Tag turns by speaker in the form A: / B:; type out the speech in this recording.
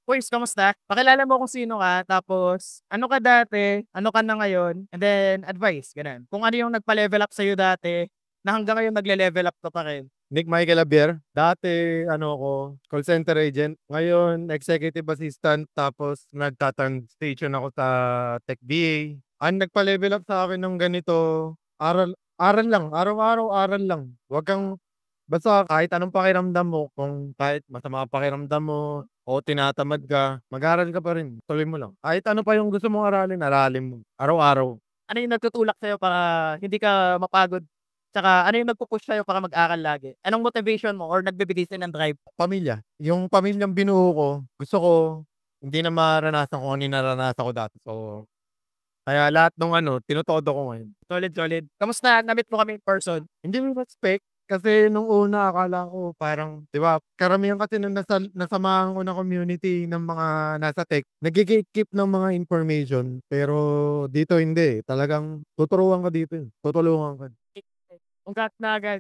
A: First, kamusta? Pakilala mo kung sino ka, tapos ano ka dati, ano ka na ngayon, and then advice, gano'n. Kung ano yung nagpa-level up sa'yo dati, na hanggang ngayon nagle-level up ka pa rin.
B: Nick Michael Abier, dati ano ako, call center agent. Ngayon, executive assistant tapos nagta-turn station ako sa Tech BA. Ang nagpa-level up sa akin ng ganito, aral aral lang, araw-araw aral lang. Wag kang basta kahit anong pakiramdam mo, kung kahit masama ang pakiramdam mo o tinatamad ka, mag-aral ka pa rin, tuloy mo lang. Kahit ano pa yung gusto mong aralin, aralin mo, araw-araw.
A: Ano yung nagtutulak sa'yo para hindi ka mapagod? Tsaka ano yung nagpu-push sa'yo para mag-aral lagi? Anong motivation mo or nagbibigay sa'yo ng drive?
B: Pamilya, yung pamilyang binuo ko, gusto ko hindi na maranasan kung ano yung naranasan ko dati. So, kaya lahat ng ano, tinotodo ko ngayon.
A: Solid, solid. Kamusta na-meet mo kami in person?
B: Hindi mo respect kasi nung una akala ko parang, 'di ba, karamihan kasi nung nasamahan ko na community ng mga nasa tech, nagge-gatekeep ng mga information. Pero dito hindi, talagang tuturuan ka dito, tutulungan ka.
A: Congrats na agad.